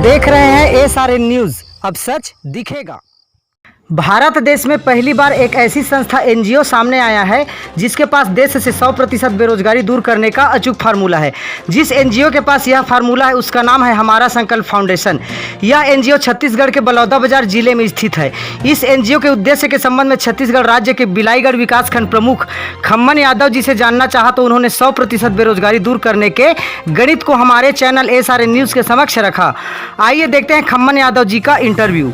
देख रहे हैं SRN न्यूज़। अब सच दिखेगा। भारत देश में पहली बार एक ऐसी संस्था NGO सामने आया है जिसके पास देश से 100% बेरोजगारी दूर करने का अचूक फार्मूला है। जिस NGO के पास यह फार्मूला है उसका नाम है हमारा संकल्प फाउंडेशन। यह NGO छत्तीसगढ़ के बलौदाबाजार जिले में स्थित है। इस NGO के उद्देश्य के संबंध में छत्तीसगढ़ राज्य के बिलाईगढ़ विकासखंड प्रमुख खम्मन यादव जी से जानना चाहा तो उन्होंने 100% बेरोजगारी दूर करने के गणित को हमारे चैनल SRN न्यूज़ के समक्ष रखा। आइए देखते हैं खम्मन यादव जी का इंटरव्यू।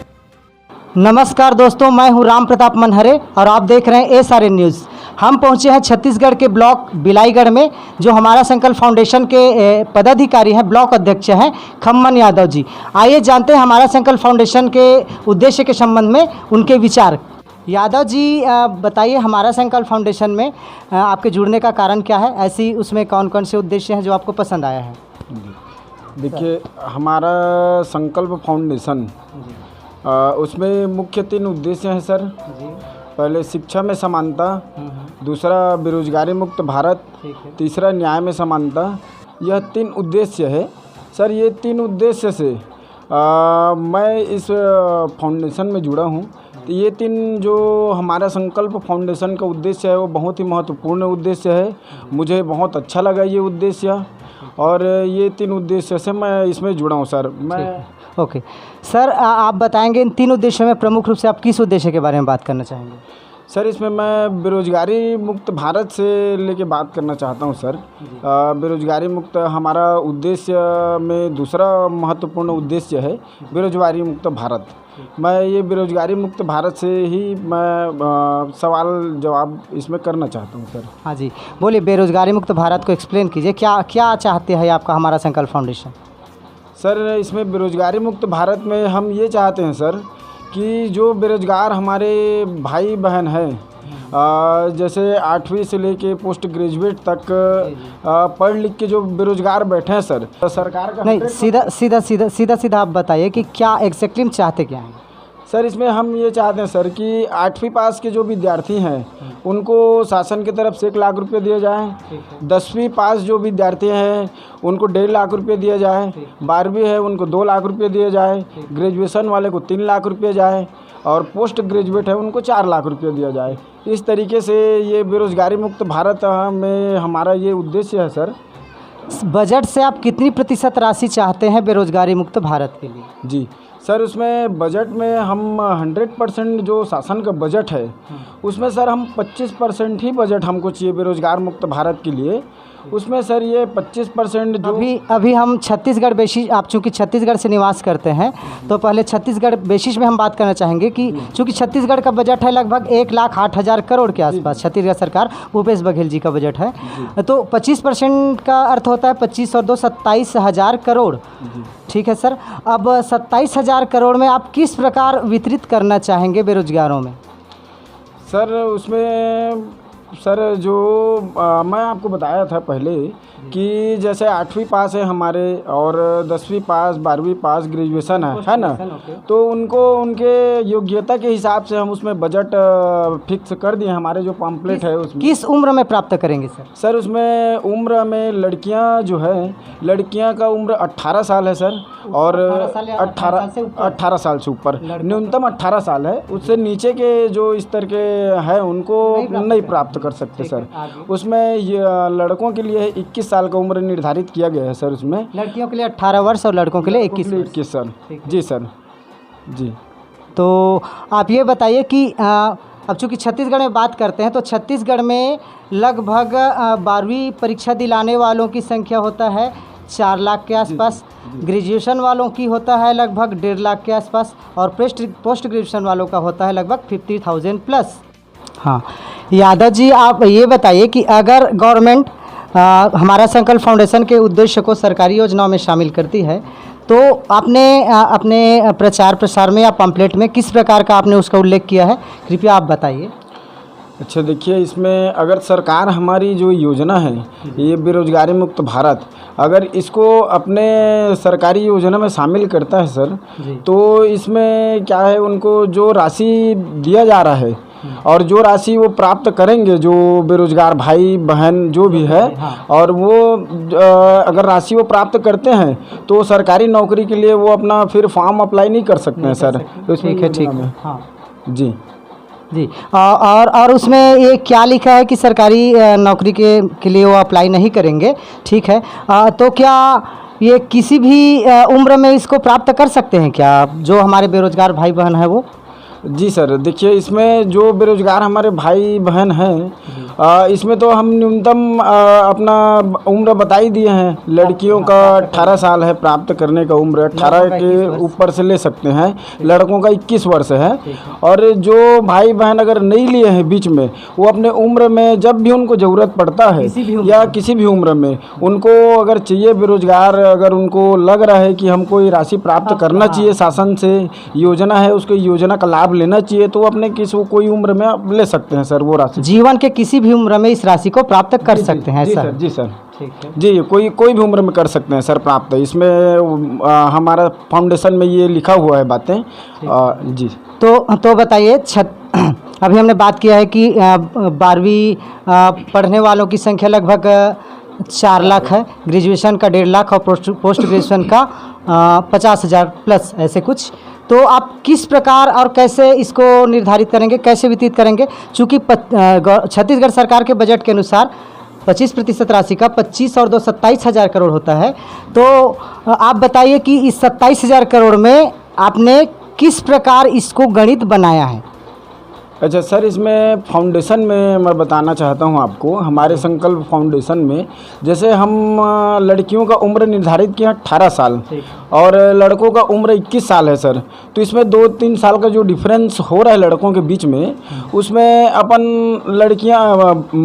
नमस्कार दोस्तों, मैं हूं राम प्रताप मनहरे और आप देख रहे हैं SRN न्यूज़। हम पहुंचे हैं छत्तीसगढ़ के ब्लॉक बिलाईगढ़ में, जो हमारा संकल्प फाउंडेशन के पदाधिकारी हैं, ब्लॉक अध्यक्ष हैं खम्मन यादव जी। आइए जानते हैं हमारा संकल्प फाउंडेशन के उद्देश्य के संबंध में उनके विचार। यादव जी बताइए, हमारा संकल्प फाउंडेशन में आपके जुड़ने का कारण क्या है? ऐसी उसमें कौन कौन से उद्देश्य हैं जो आपको पसंद आया है? देखिए, हमारा संकल्प फाउंडेशन उसमें मुख्य 3 उद्देश्य हैं सर। पहले शिक्षा में समानता, दूसरा बेरोजगारी मुक्त भारत, तीसरा न्याय में समानता। यह 3 उद्देश्य है सर। ये 3 उद्देश्य से मैं इस फाउंडेशन में जुड़ा हूँ। तो ये 3 जो हमारा संकल्प फाउंडेशन का उद्देश्य है वो बहुत ही महत्वपूर्ण उद्देश्य है। मुझे बहुत अच्छा लगा ये उद्देश्य, और ये 3 उद्देश्य से मैं इसमें जुड़ा हूँ सर। ओके सर, आप बताएंगे इन 3 उद्देश्यों में प्रमुख रूप से आप किस उद्देश्य के बारे में बात करना चाहेंगे? सर, इसमें मैं बेरोजगारी मुक्त भारत से लेके बात करना चाहता हूं सर। बेरोजगारी मुक्त हमारा उद्देश्य में दूसरा महत्वपूर्ण उद्देश्य है बेरोजगारी मुक्त भारत। मैं ये बेरोजगारी मुक्त भारत से ही मैं सवाल जवाब इसमें करना चाहता हूं सर। हाँ जी, बोलिए, बेरोजगारी मुक्त भारत को एक्सप्लेन कीजिए। क्या क्या चाहते हैं आपका हमारा संकल्प फाउंडेशन? सर, इसमें बेरोजगारी मुक्त भारत में हम ये चाहते हैं सर कि जो बेरोजगार हमारे भाई बहन हैं, जैसे 8वीं से लेके पोस्ट ग्रेजुएट तक पढ़ लिख के जो बेरोजगार बैठे हैं सर, सरकार का नहीं, सीधा आप बताइए कि क्या एग्जैक्टली हम चाहते क्या हैं? सर, इसमें हम ये चाहते हैं सर कि 8वीं पास के जो विद्यार्थी हैं उनको शासन की तरफ से 1 लाख रुपये दिए जाएँ। 10वीं पास जो विद्यार्थी हैं उनको 1.5 लाख रुपये दिए जाए। 12वीं है उनको 2 लाख रुपये दिए जाए। ग्रेजुएशन वाले को 3 लाख रुपये जाए, और पोस्ट ग्रेजुएट है उनको 4 लाख रुपये दिया जाए। इस तरीके से ये बेरोजगारी मुक्त भारत में हमारा ये उद्देश्य है सर। बजट से आप कितनी प्रतिशत राशि चाहते हैं बेरोजगारी मुक्त भारत के लिए? जी सर, उसमें बजट में हम 100% जो शासन का बजट है उसमें सर हम 25% ही बजट हमको चाहिए बेरोजगार मुक्त भारत के लिए। उसमें सर ये 25% जो अभी हम छत्तीसगढ़ बेसिस, आप चूँकि छत्तीसगढ़ से निवास करते हैं तो पहले छत्तीसगढ़ बेसिस में हम बात करना चाहेंगे कि चूँकि छत्तीसगढ़ का बजट है लगभग 1,08,000 करोड़ के आसपास। छत्तीसगढ़ सरकार भूपेश बघेल जी का बजट है, तो 25% का अर्थ होता है 25 और 2 27,000 करोड़। ठीक है सर, अब 27,000 करोड़ में आप किस प्रकार वितरित करना चाहेंगे बेरोजगारों में? सर, उसमें सर जो मैं आपको बताया था पहले कि जैसे 8वीं पास है हमारे, और 10वीं पास, 12वीं पास, ग्रेजुएशन है ना, तो उनको उनके योग्यता के हिसाब से हम उसमें बजट फिक्स कर दिए। हमारे जो पम्पलेट है उसमें किस उम्र में प्राप्त करेंगे सर? सर, उसमें उम्र में लड़कियां जो है, लड़कियां का उम्र 18 साल है सर, और 18 साल से ऊपर, न्यूनतम 18 साल है। उससे नीचे के जो स्तर के हैं उनको नहीं प्राप्त कर सकते सर। उसमें लड़कों के लिए 21 साल का उम्र निर्धारित किया गया है सर। उसमें लड़कियों के लिए 18 वर्ष और लड़कों के लिए 21 सर। जी सर, जी। तो आप ये बताइए कि अब चूँकि छत्तीसगढ़ में बात करते हैं तो छत्तीसगढ़ में लगभग 12वीं परीक्षा दिलाने वालों की संख्या होता है 4 लाख के आसपास। ग्रेजुएशन वालों की होता है लगभग 1.5 लाख के आसपास, और पोस्ट ग्रेजुएशन वालों का होता है लगभग 50,000 प्लस। हाँ यादव जी, आप ये बताइए कि अगर गवर्नमेंट हमारा संकल्प फाउंडेशन के उद्देश्य को सरकारी योजनाओं में शामिल करती है तो आपने अपने प्रचार प्रसार में या पम्पलेट में किस प्रकार का आपने उसका उल्लेख किया है, कृपया आप बताइए। अच्छा, देखिए, इसमें अगर सरकार हमारी जो योजना है ये बेरोजगारी मुक्त भारत, अगर इसको अपने सरकारी योजना में शामिल करता है सर, तो इसमें क्या है, उनको जो राशि दिया जा रहा है और जो राशि वो प्राप्त करेंगे, जो बेरोजगार भाई बहन जो भी है, और वो अगर राशि वो प्राप्त करते हैं तो सरकारी नौकरी के लिए वो अपना फिर फॉर्म अप्लाई नहीं कर सकते हैं सर। ठीक है, ठीक है। हाँ जी जी। और उसमें ये क्या लिखा है कि सरकारी नौकरी के लिए वो अप्लाई नहीं करेंगे, ठीक है। तो क्या ये किसी भी उम्र में इसको प्राप्त कर सकते हैं क्या, जो हमारे बेरोजगार भाई बहन है वो? जी सर, देखिए इसमें जो बेरोजगार हमारे भाई बहन हैं, इसमें तो हम न्यूनतम अपना उम्र बता ही दिए हैं। लड़कियों का 18 साल है प्राप्त करने का उम्र, 18 के ऊपर से ले सकते हैं। लड़कों का 21 वर्ष है। और जो भाई बहन अगर नहीं लिए हैं बीच में, वो अपने उम्र में जब भी उनको ज़रूरत पड़ता है या किसी भी उम्र में उनको अगर चाहिए बेरोजगार, अगर उनको लग रहा है कि हमको ये राशि प्राप्त करना चाहिए, शासन से योजना है उसको योजना का लाभ लेना चाहिए, तो अपने कोई उम्र में आप ले सकते हैं सर वो राशि। जीवन के किसी भी उम्र में इस राशि को प्राप्त कर सकते हैं सर? जी सर, ठीक है जी, कोई भी उम्र में कर सकते हैं सर प्राप्त। इसमें हमारा फाउंडेशन में ये लिखा हुआ है बातें। जी तो बताइए, अभी हमने बात किया है कि 12वीं पढ़ने वालों की संख्या लगभग 4 लाख है, ग्रेजुएशन का 1.5 लाख और पोस्ट ग्रेजुएशन का 50,000 प्लस ऐसे कुछ। तो आप किस प्रकार और कैसे इसको निर्धारित करेंगे, कैसे वितरित करेंगे? चूँकि छत्तीसगढ़ सरकार के बजट के अनुसार 25% राशि का 25 और 2 27,000 करोड़ होता है। तो आप बताइए कि इस 27,000 करोड़ में आपने किस प्रकार इसको गणित बनाया है? अच्छा सर, इसमें फाउंडेशन में मैं बताना चाहता हूं आपको, हमारे संकल्प फाउंडेशन में जैसे हम लड़कियों का उम्र निर्धारित किया 18 साल और लड़कों का उम्र 21 साल है सर। तो इसमें 2-3 साल का जो डिफरेंस हो रहा है लड़कों के बीच में, उसमें अपन लड़कियां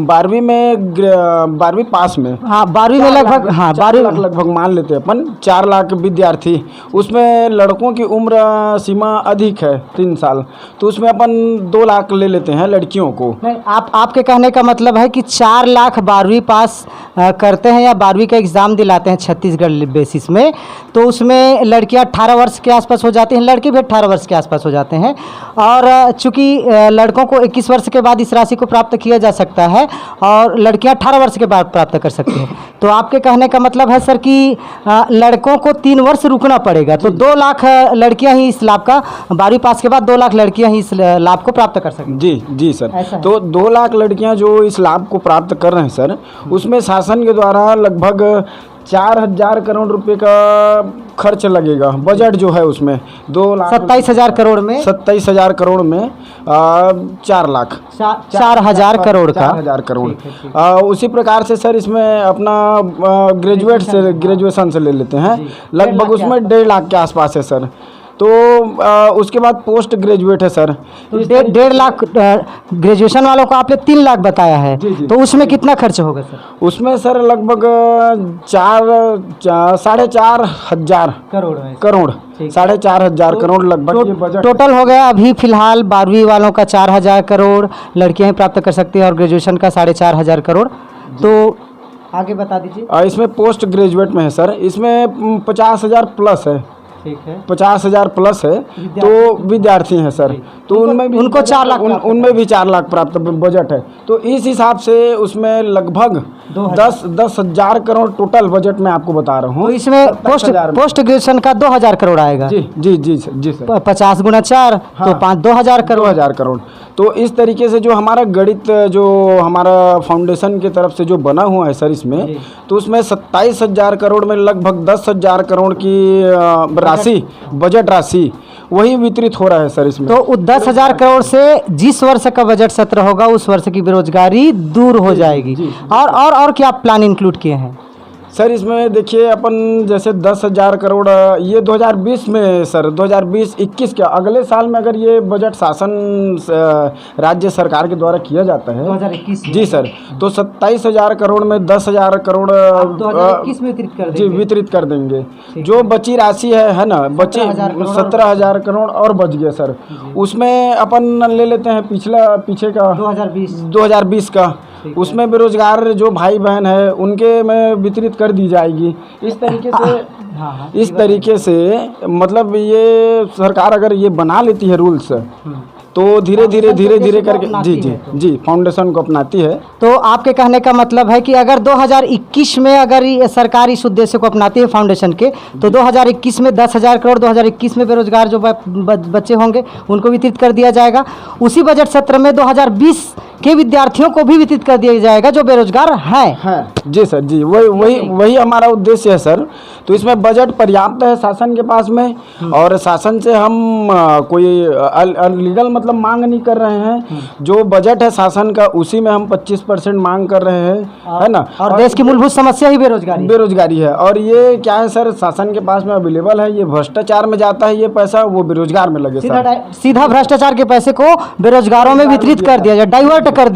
12वीं पास में, हाँ 12वीं में लगभग, हाँ 12 लाख लगभग मान लेते हैं अपन, 4 लाख विद्यार्थी। उसमें लड़कों की उम्र सीमा अधिक है 3 साल, तो उसमें अपन 2 लाख ले लेते हैं लड़कियों को। नहीं, आपके कहने का मतलब है कि 4 लाख 12वीं पास करते हैं या 12वीं का एग्ज़ाम दिलाते हैं छत्तीसगढ़ बेसिस में, तो उसमें लड़कियां 18 वर्ष के आसपास हो जाती हैं, लड़के भी 18 वर्ष के आसपास हो जाते हैं। और चूंकि लड़कों को 21 वर्ष के बाद इस राशि को प्राप्त किया जा सकता है और लड़कियां 18 वर्ष के बाद प्राप्त कर सकती हैं। तो आपके कहने का मतलब है सर कि लड़कों को 3 वर्ष रुकना पड़ेगा, तो 2 लाख लड़कियाँ ही इस लाभ का, 12वीं पास के बाद 2 लाख लड़कियाँ ही इस लाभ को प्राप्त कर सकती हैं। जी सर, तो 2 लाख लड़कियां जो इस लाभ को प्राप्त कर रहे हैं सर, उसमें शासन के द्वारा लगभग 4,000 करोड़ रुपए का खर्च लगेगा। बजट जो है उसमें 27,000 करोड़ में 27,000 करोड़ में 4 लाख 4,000 करोड़ का 4,000 करोड़। उसी प्रकार से सर इसमें अपना ग्रेजुएशन से ले लेते हैं, लगभग उसमें 1.5 लाख के आसपास है सर। तो उसके बाद पोस्ट ग्रेजुएट है सर, तो 1.5 लाख ग्रेजुएशन वालों को आपने 3 लाख बताया है। जी। तो उसमें कितना खर्च होगा सर? उसमें सर लगभग 4,500 करोड़ 4,500 करोड़ लगभग ये बजट टोटल हो गया। अभी फिलहाल 12वीं वालों का 4,000 करोड़ लड़कियां ही प्राप्त कर सकती हैं और ग्रेजुएशन का 4,500 करोड़। तो आगे बता दीजिए। इसमें पोस्ट ग्रेजुएट में है सर, इसमें 50,000 प्लस है। ठीक है, 50,000 प्लस है, तो विद्यार्थी हैं सर, तो उनमें भी उनको 4 लाख उनमें भी 4 लाख प्राप्त बजट है। तो इस हिसाब से उसमें लगभग 10,000 करोड़ टोटल बजट में आपको बता रहा हूँ। तो इसमें पोस्ट ग्रेजुएशन का 2,000 करोड़ आएगा। जी सर, 50 गुना 4 तो 2,000 करोड़। 2,000 करोड़। तो इस तरीके से जो हमारा गणित जो हमारा फाउंडेशन की तरफ से जो बना हुआ है सर इसमें, तो उसमें 27,000 करोड़ में लगभग 10,000 करोड़ की राशि, बजट राशि वही वितरित हो रहा है सर इसमें। तो 10,000 करोड़ से जिस वर्ष का बजट सत्र होगा उस वर्ष की बेरोजगारी दूर हो जाएगी। और क्या प्लान इंक्लूड किए हैं सर इसमें? देखिए अपन जैसे 10,000 करोड़ ये 2020 में सर, 2020-21 के अगले साल में अगर ये बजट शासन राज्य सरकार के द्वारा किया जाता है 2021 जी सर, तो 27,000 करोड़ में 10,000 करोड़ 2021 में वितरित कर देंगे। जो बची राशि है ना, बची 17,000 करोड़ और बच गया सर। उसमें अपन ले लेते हैं पीछे का 2020 का, उसमें बेरोजगार जो भाई बहन है उनके में वितरित कर दी जाएगी। इस तरीके से मतलब ये सरकार अगर ये बना लेती है रूल्स, तो धीरे धीरे उद्देश्य को करके अपनाती जी जी है तो। जी फाउंडेशन को अपनाती है। तो आपके कहने का मतलब है कि अगर 2021 में अगर ये सरकार इस उद्देश्य को अपनाती है फाउंडेशन के, तो 2021 में 10,000 करोड़ 2021 में बेरोजगार जो बच्चे होंगे उनको वितरित कर दिया जाएगा। उसी बजट सत्र में 2020 के विद्यार्थियों को भी वितरित कर दिया जाएगा जो बेरोजगार हैं। जी सर जी, वही हमारा उद्देश्य है सर। तो इसमें बजट पर्याप्त है शासन के पास में, और शासन से हम कोई लीगल मतलब मांग नहीं कर रहे हैं। जो बजट है शासन का उसी में हम 25% मांग कर रहे हैं, है ना। और देश की मूलभूत समस्या ही बेरोजगारी है। और ये क्या है सर, शासन के पास में अवेलेबल है, ये भ्रष्टाचार में जाता है, ये पैसा वो बेरोजगार में लगे सीधा भ्रष्टाचार के पैसे को बेरोजगारों में वितरित कर दिया जाए, डाइवर्ट कर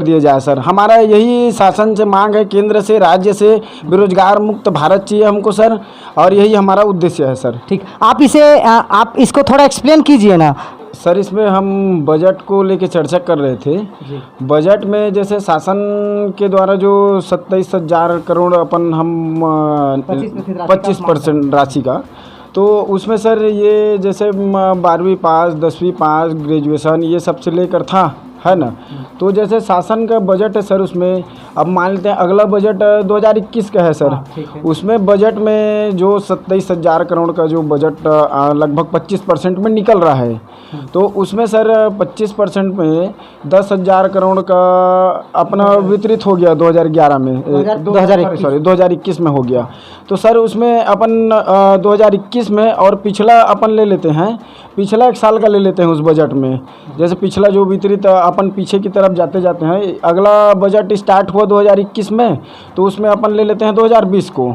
दिया जाए सर। हमारा यही शासन से मांग है, केंद्र से राज्य से बेरोजगार मुक्त भारत चाहिए हमको सर, और यही हमारा उद्देश्य है सर। ठीक, आप इसको थोड़ा एक्सप्लेन कीजिए ना सर। इसमें हम बजट को लेके चर्चा कर रहे थे। बजट में जैसे शासन के द्वारा जो 27,000 करोड़ अपन हम 25% राशि का, तो उसमें सर ये जैसे 12वीं पास, 10वीं पास, ग्रेजुएशन ये सब से लेकर था, है ना। तो जैसे शासन का बजट है सर, उसमें अब मान लेते हैं अगला बजट 2021 का है सर। उसमें बजट में जो 27,000 करोड़ का जो बजट लगभग 25% में निकल रहा है, तो उसमें सर 25% में 10,000 करोड़ का अपना वितरित हो गया 2011 में, 2021 में हो गया। तो सर उसमें अपन 2021 में और पिछला अपन ले लेते हैं, पिछला एक साल का ले लेते हैं उस बजट में। जैसे पिछला जो वितरित अपन पीछे की तरफ जाते हैं, अगला बजट स्टार्ट हुआ 2021 में, तो उसमें अपन ले लेते हैं 2020 को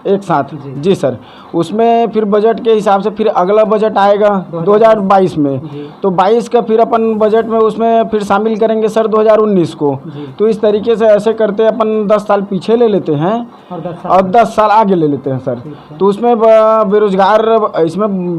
एक साथ। जी सर, उसमें फिर बजट के हिसाब से फिर अगला बजट आएगा 2022 में, तो 22 का फिर अपन बजट में उसमें फिर शामिल करेंगे सर 2019 को। तो इस तरीके से ऐसे करते अपन 10 साल पीछे ले लेते हैं और 10 साल आगे ले लेते हैं सर। तो उसमें इसमें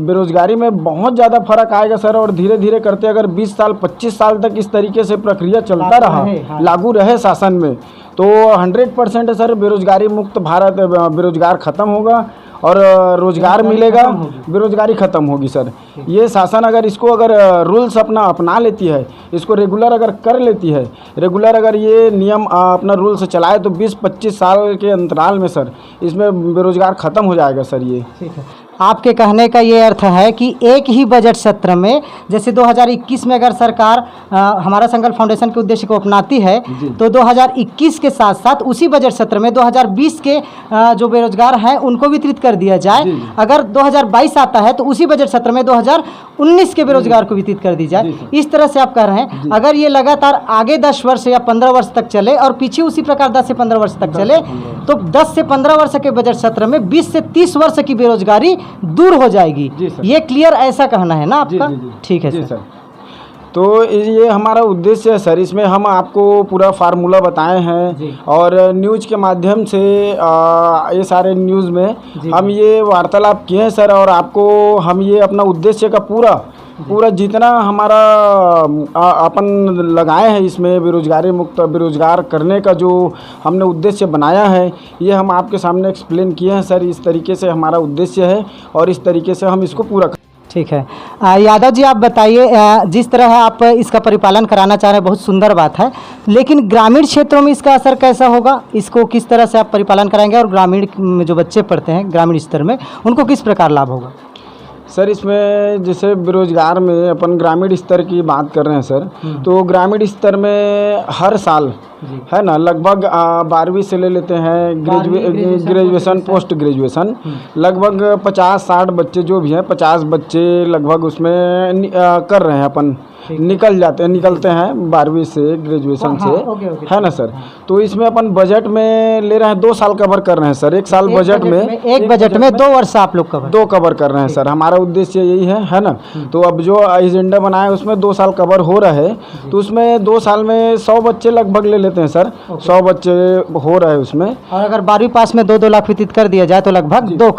बेरोजगारी में बहुत ज़्यादा फर्क आएगा सर। और धीरे धीरे करते अगर 20 साल 25 साल तक इस तरीके से प्रक्रिया चलता रहा, लागू रहे शासन में, तो 100% सर बेरोजगारी मुक्त भारत, बेरोजगार ख़त्म होगा और रोजगार मिलेगा, बेरोजगारी ख़त्म होगी सर। ये शासन अगर इसको अगर रूल्स अपना लेती है, इसको रेगुलर अगर कर लेती है, रेगुलर अगर ये नियम अपना रूल्स चलाए, तो 20-25 साल के अंतराल में सर इसमें बेरोजगार ख़त्म हो जाएगा सर। ये ठीक है, आपके कहने का ये अर्थ है कि एक ही बजट सत्र में, जैसे 2021 में अगर सरकार हमारा संकल्प फाउंडेशन के उद्देश्य को अपनाती है, तो 2021 के साथ साथ उसी बजट सत्र में 2020 के जो बेरोजगार हैं उनको वितरित कर दिया जाए। अगर 2022 आता है तो उसी बजट सत्र में 2019 के बेरोजगार को वितरित कर दी जाए। इस तरह से आप कह रहे हैं। अगर ये लगातार आगे 10 वर्ष या 15 वर्ष तक चले और पीछे उसी प्रकार 10 से 15 वर्ष तक चले, तो 10 से 15 वर्ष के बजट सत्र में 20 से 30 वर्ष की बेरोजगारी दूर हो जाएगी। ये क्लियर ऐसा कहना है ना आपका? ठीक है सर। तो ये हमारा उद्देश्य है सर। इसमें हम आपको पूरा फार्मूला बताए हैं और न्यूज़ के माध्यम से ये सारे न्यूज़ में हम ये वार्तालाप किए हैं सर। और आपको हम ये अपना उद्देश्य का पूरा जितना हमारा अपन लगाए हैं इसमें बेरोजगारी मुक्त, बेरोजगार करने का जो हमने उद्देश्य बनाया है, ये हम आपके सामने एक्सप्लेन किए हैं सर। इस तरीके से हमारा उद्देश्य है और इस तरीके से हम इसको पूरा। ठीक है, यादव जी आप बताइए, जिस तरह आप इसका परिपालन कराना चाह रहे हैं बहुत सुंदर बात है, लेकिन ग्रामीण क्षेत्रों में इसका असर कैसा होगा? इसको किस तरह से आप परिपालन कराएंगे और ग्रामीण में जो बच्चे पढ़ते हैं ग्रामीण स्तर में, उनको किस प्रकार लाभ होगा? सर इसमें जैसे बेरोजगार में अपन ग्रामीण स्तर की बात कर रहे हैं सर, तो ग्रामीण स्तर में हर साल है ना लगभग 12वीं से ले लेते हैं ग्रेजुएशन, पोस्ट ग्रेजुएशन, लगभग 50-60 बच्चे जो भी हैं, 50 बच्चे लगभग उसमें कर रहे हैं, अपन निकलते हैं 12वीं से, ग्रेजुएशन से, है ना सर। तो इसमें अपन बजट में ले रहे हैं 2 साल कवर कर रहे हैं सर। एक साल बजट में, एक बजट में 2 वर्ष आप लोग कवर कर रहे हैं सर। हमारा उद्देश्य यही है ना। तो अब जो एजेंडा बनाया है उसमें 2 साल कवर हो रहा है, तो उसमें 2 साल में 100 बच्चे लगभग ले लेते हैं सर। 100 बच्चे हो रहा है उसमें। और अगर 12वीं पास में 2-2 लाख वितरित कर दिया जाए तो लगभग 2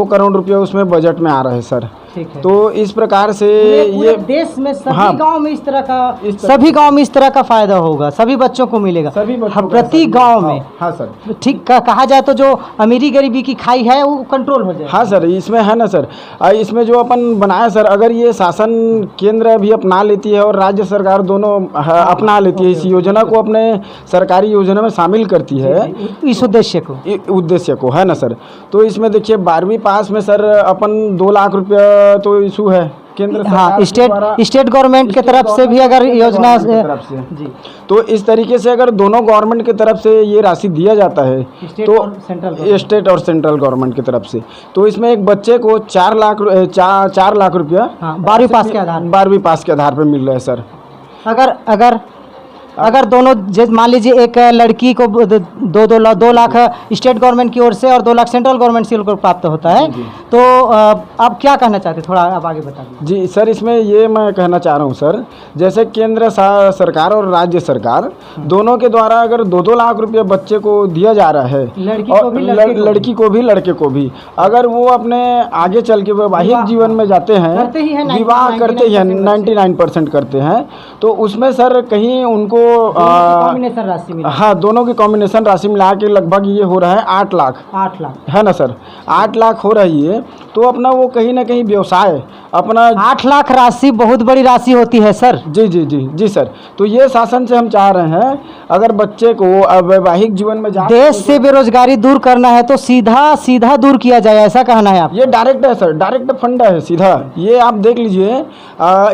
करोड़ रुपये उसमें बजट में आ रहा है सर। ठीक है। तो इस प्रकार से पूरे ये देश में सभी हाँ, गांव में इस तरह का इस तरह- सभी गांव में इस तरह का फायदा होगा, सभी बच्चों को मिलेगा, सभी बच्चों हाँ, का प्रति सभी- गांव में। हाँ सर। ठीक कहा जाए तो जो अमीरी गरीबी की खाई है वो कंट्रोल हो जाए। हाँ सर, इसमें है ना सर, इसमें जो अपन बनाया सर, अगर ये शासन केंद्र भी अपना लेती है और राज्य सरकार दोनों अपना लेती है, इस योजना को अपने सरकारी योजना में शामिल करती है, इस उद्देश्य को उद्देश्य को, है ना सर। तो इसमें देखिए 12वीं पास में सर अपन 2 लाख रुपया तो इशू है केंद्र सरकार हाँ, के द्वारा, स्टेट गवर्नमेंट की तरफ से भी अगर योजना गवर्नमेंट की तरफ से। जी, तो इस तरीके से अगर दोनों गवर्नमेंट की तरफ से ये राशि दिया जाता है स्टेट तो और सेंट्रल गवर्नमेंट। स्टेट और सेंट्रल गवर्नमेंट की तरफ से, तो इसमें एक बच्चे को 4 लाख 4 लाख रुपया हाँ, 12वीं पास के आधार 12वीं पास के आधार पर मिल रहा है सर। अगर दोनों मान लीजिए एक लड़की को 2 लाख स्टेट गवर्नमेंट की ओर से और 2 लाख सेंट्रल गवर्नमेंट से को प्राप्त होता है, तो आप क्या कहना चाहते हैं, थोड़ा आप आगे बता दीजिए। जी सर, इसमें ये मैं कहना चाह रहा हूँ सर, जैसे केंद्र सरकार और राज्य सरकार दोनों के द्वारा अगर 2-2 लाख रुपये बच्चे को दिया जा रहा है, लड़की को भी लड़की को भी लड़के को भी, अगर वो अपने आगे चल के वैवाहिक जीवन में जाते हैं, विवाह करते ही 99% करते हैं, तो उसमें सर कहीं उनको कॉम्बिनेशन राशि मिला। हाँ, दोनों की कॉम्बिनेशन राशि मिला के लगभग ये हो रहा है 8 लाख, है ना सर, 8 लाख हो रही है। तो अपना वो कहीं ना कहीं व्यवसाय अपना 8 लाख राशि बहुत बड़ी राशि होती है सर। जी जी जी जी सर। तो ये शासन से हम चाह रहे हैं, अगर बच्चे को वैवाहिक जीवन में देश से बेरोजगारी दूर करना है तो सीधा दूर किया जाए, ऐसा कहना है आप? ये डायरेक्ट है सर, डायरेक्ट फंड है सीधा, ये आप देख लीजिए,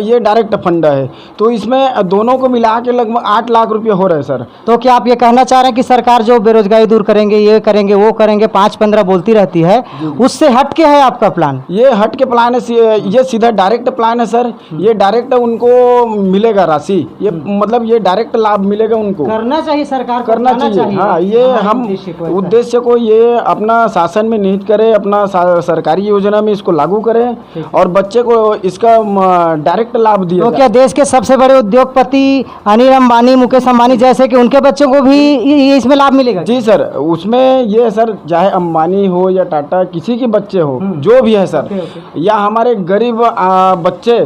ये डायरेक्ट फंड है। तो इसमें दोनों को मिला के लगभग 8 लाख रुपये हो रहे हैं सर। तो क्या आप ये कहना चाह रहे हैं कि सरकार जो बेरोजगारी दूर करेंगे, ये करेंगे, वो करेंगे, 5-15 बोलती रहती है, उससे हट के है आपका प्लान? ये हट के प्लान है, ये सीधा डायरेक्ट प्लान है सर। ये डायरेक्ट उनको मिलेगा राशि, ये मतलब ये डायरेक्ट लाभ मिलेगा उनको। करना चाहिए, सरकार को करना चाहिए। हाँ, ये हम उद्देश्य को ये अपना शासन में निहित करें, अपना सरकारी योजना में इसको लागू करें और बच्चे को इसका डायरेक्ट लाभ दिया। तो क्या देश के सबसे बड़े उद्योगपति अनिल अंबानी, मुकेश अंबानी जैसे कि उनके बच्चों को भी इसमें लाभ मिलेगा? जी सर, उसमें ये सर, चाहे अंबानी हो या टाटा, किसी के बच्चे हो, जो भी है सर, या हमारे गरीब बच्चे,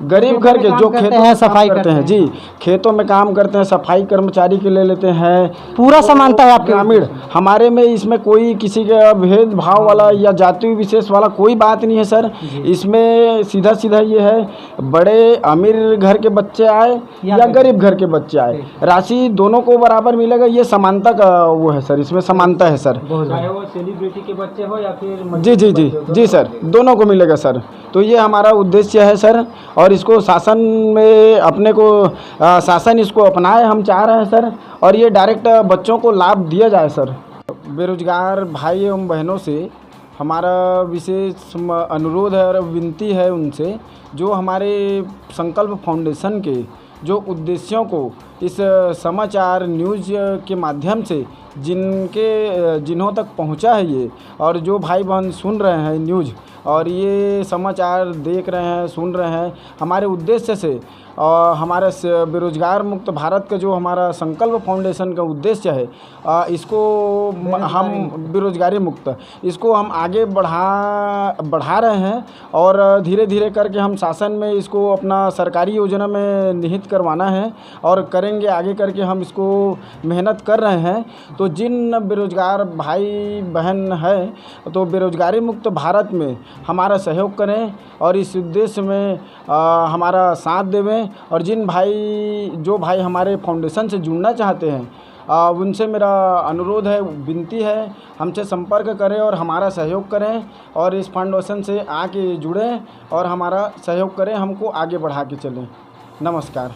गरीब घर के जो खेतों में सफाई करते हैं, जी, खेतों में काम करते हैं, सफाई कर्मचारी के ले लेते हैं, पूरा समानता है आपके ग्रामीण। हमारे में इसमें कोई किसी का भेदभाव वाला या जाति विशेष वाला कोई बात नहीं है सर। इसमें सीधा सीधा ये है, बड़े अमीर घर के बच्चे आए या गरीब घर के बच्चे आए, राशि दोनों को बराबर मिलेगा। ये समानता का वो है सर, इसमें समानता है सर, चाहे वो सेलिब्रिटी के बच्चे हो या फिर जी जी जी जी सर, दोनों को मिलेगा सर। तो ये हमारा उद्देश्य है सर, और इसको शासन में अपने को शासन इसको अपनाए, हम चाह रहे हैं सर, और ये डायरेक्ट बच्चों को लाभ दिया जाए सर। बेरोजगार भाई एवं बहनों से हमारा विशेष अनुरोध है और विनती है उनसे, जो हमारे संकल्प फाउंडेशन के जो उद्देश्यों को इस समाचार न्यूज़ के माध्यम से जिन्हों तक पहुंचा है ये, और जो भाई बहन सुन रहे हैं न्यूज़ और ये समाचार देख रहे हैं, सुन रहे हैं, हमारे उद्देश्य से और हमारे बेरोजगार मुक्त भारत का जो हमारा संकल्प फाउंडेशन का उद्देश्य है, इसको हम बेरोजगारी मुक्त, इसको हम आगे बढ़ा रहे हैं, और धीरे धीरे करके हम शासन में इसको अपना सरकारी योजना में निहित करवाना है, और करेंगे आगे करके, हम इसको मेहनत कर रहे हैं। तो जिन बेरोजगार भाई बहन हैं, तो बेरोजगारी मुक्त भारत में हमारा सहयोग करें और इस उद्देश्य में हमारा साथ देवें। और जो भाई हमारे फाउंडेशन से जुड़ना चाहते हैं, उनसे मेरा अनुरोध है, विनती है, हमसे संपर्क करें और हमारा सहयोग करें, और इस फाउंडेशन से आके जुड़ें और हमारा सहयोग करें, हमको आगे बढ़ा के चलें। नमस्कार।